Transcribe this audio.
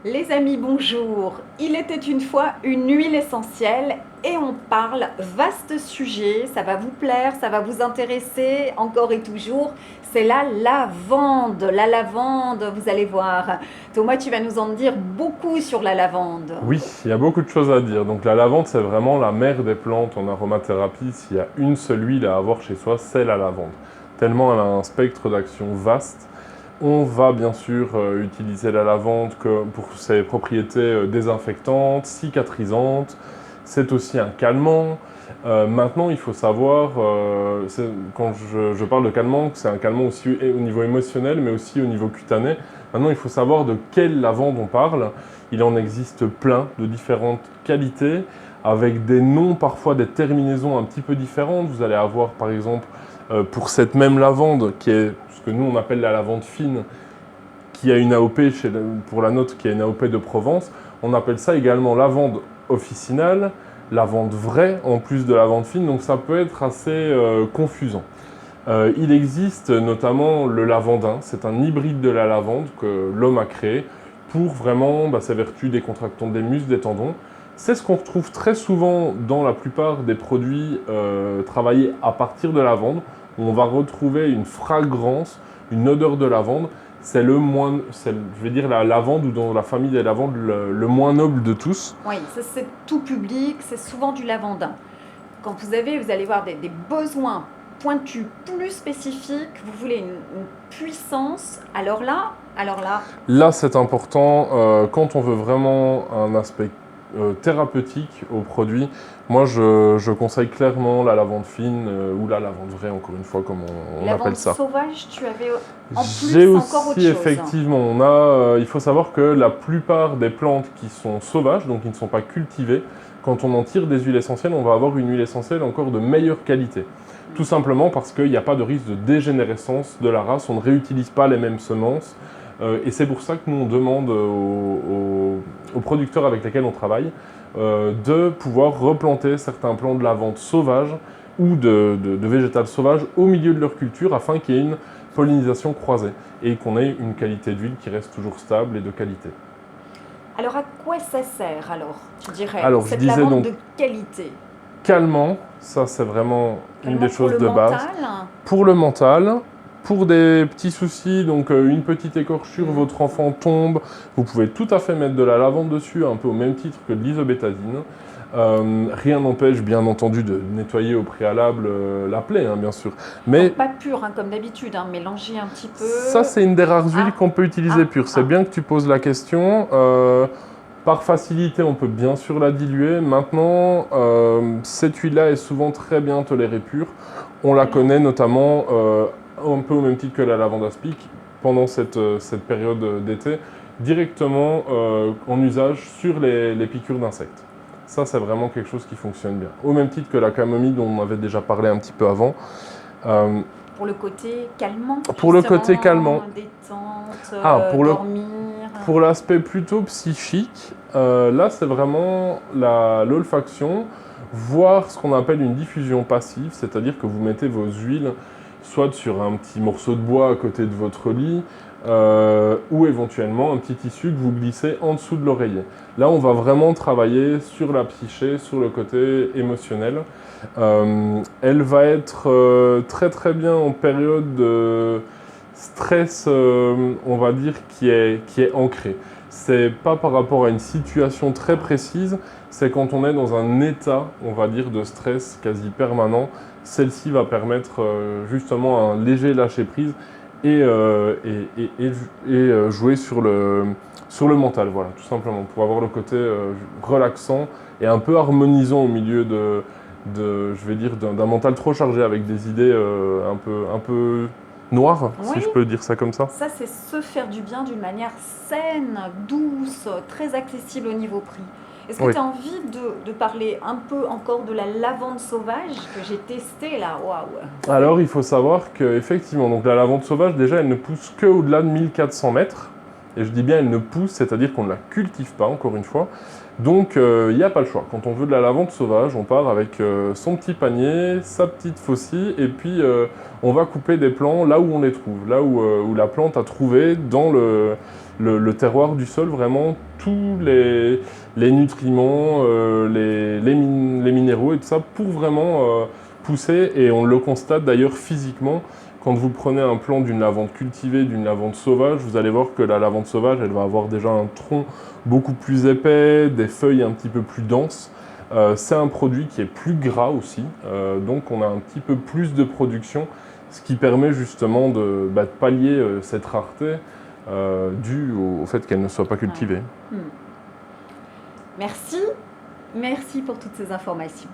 Les amis, bonjour. Il était une fois une huile essentielle et on parle vaste sujet. Ça va vous plaire, ça va vous intéresser encore et toujours. C'est la lavande. La lavande, vous allez voir. Thomas, tu vas nous en dire beaucoup sur la lavande. Oui, il y a beaucoup de choses à dire. Donc la lavande, c'est vraiment la mère des plantes en aromathérapie. S'il y a une seule huile à avoir chez soi, c'est la lavande. Tellement elle a un spectre d'action vaste. On va bien sûr utiliser la lavande pour ses propriétés désinfectantes, cicatrisantes. C'est aussi un calmant. Maintenant, il faut savoir, quand je parle de calmant, c'est un calmant aussi au niveau émotionnel, mais aussi au niveau cutané. Maintenant, il faut savoir de quelle lavande on parle. Il en existe plein de différentes qualités, avec des noms, parfois des terminaisons un petit peu différentes. Vous allez avoir par exemple, pour cette même lavande, qui est ce que nous on appelle la lavande fine, qui a une AOP, pour la nôtre, qui a une AOP de Provence, on appelle ça également lavande officinale, lavande vraie, en plus de lavande fine, donc ça peut être assez confusant. Il existe notamment le lavandin, c'est un hybride de la lavande que l'homme a créé pour vraiment ses vertus décontractantes des muscles, des tendons. C'est ce qu'on retrouve très souvent dans la plupart des produits travaillés à partir de lavande, où on va retrouver une fragrance, une odeur de lavande. C'est je vais dire la lavande ou dans la famille des lavandes, le moins noble de tous. Oui, ça c'est tout public, c'est souvent du lavandin. Quand vous allez voir des besoins pointus plus spécifiques, vous voulez une puissance, alors là. Là, c'est important quand on veut vraiment un aspect thérapeutique au produit. Moi, je conseille clairement la lavande fine ou la lavande vraie, encore une fois, comme on appelle ça. Lavande sauvage, tu avais en J'ai plus encore autre aussi, chose. effectivement, il faut savoir que la plupart des plantes qui sont sauvages, donc qui ne sont pas cultivées, quand on en tire des huiles essentielles, on va avoir une huile essentielle encore de meilleure qualité. Tout simplement parce qu'il n'y a pas de risque de dégénérescence de la race, on ne réutilise pas les mêmes semences. Et c'est pour ça que nous, on demande aux producteurs avec lesquels on travaille de pouvoir replanter certains plants de lavande sauvage ou de végétales sauvages au milieu de leur culture afin qu'il y ait une pollinisation croisée et qu'on ait une qualité d'huile qui reste toujours stable et de qualité. Alors à quoi ça sert alors, tu dirais, Alors, je cette disais lavande donc de qualité? calmant, ça c'est vraiment une des choses de base. Mental. Pour le mental, pour des petits soucis, donc une petite écorchure, votre enfant tombe, vous pouvez tout à fait mettre de la lavande dessus, un peu au même titre que de l'isobétadine. Rien n'empêche bien entendu de nettoyer au préalable la plaie, hein, bien sûr. Mais Donc, pas pur comme d'habitude, mélanger un petit peu. ça c'est une des rares huiles qu'on peut utiliser pure. C'est bien que tu poses la question. Par facilité, on peut bien sûr la diluer. Maintenant, cette huile-là est souvent très bien tolérée pure. On la connaît notamment un peu au même titre que la lavande aspic pendant cette période d'été, directement en usage sur les piqûres d'insectes. Ça, c'est vraiment quelque chose qui fonctionne bien. Au même titre que la camomille dont on avait déjà parlé un petit peu avant. Pour le côté calmant. Pour le côté calmant. Détente, dormir. Pour l'aspect plutôt psychique, là c'est vraiment l'olfaction, voire ce qu'on appelle une diffusion passive, c'est-à-dire que vous mettez vos huiles soit sur un petit morceau de bois à côté de votre lit, ou éventuellement un petit tissu que vous glissez en dessous de l'oreiller. Là, on va vraiment travailler sur la psyché, sur le côté émotionnel. Elle va être très très bien en période de stress, on va dire, qui est ancré. C'est pas par rapport à une situation très précise, c'est quand on est dans un état, on va dire, de stress quasi permanent. Celle-ci va permettre justement un léger lâcher-prise et jouer sur le mental, voilà, tout simplement, pour avoir le côté relaxant et un peu harmonisant au milieu je vais dire, d'un mental trop chargé avec des idées un peu noires, si je peux dire ça comme ça. Ça, c'est se faire du bien d'une manière saine, douce, très accessible au niveau prix. Est-ce que tu as envie de parler un peu encore de la lavande sauvage que j'ai testée là? Waouh! Alors, il faut savoir qu'effectivement, donc la lavande sauvage, déjà, elle ne pousse qu'au-delà de 1400 mètres. Et je dis bien elle ne pousse, c'est-à-dire qu'on ne la cultive pas, encore une fois. Donc, il n'y a pas le choix. Quand on veut de la lavande sauvage, on part avec son petit panier, sa petite faucille, et puis on va couper des plants là où on les trouve, là où la plante a trouvé le terroir du sol, vraiment tous les nutriments, les minéraux et tout ça pour vraiment pousser. Et on le constate d'ailleurs physiquement. Quand vous prenez un plant d'une lavande cultivée, d'une lavande sauvage, vous allez voir que la lavande sauvage, elle va avoir déjà un tronc beaucoup plus épais, des feuilles un petit peu plus denses. C'est un produit qui est plus gras aussi, donc on a un petit peu plus de production, ce qui permet justement de pallier cette rareté due au fait qu'elle ne soit pas cultivée. Ouais. Merci pour toutes ces informations.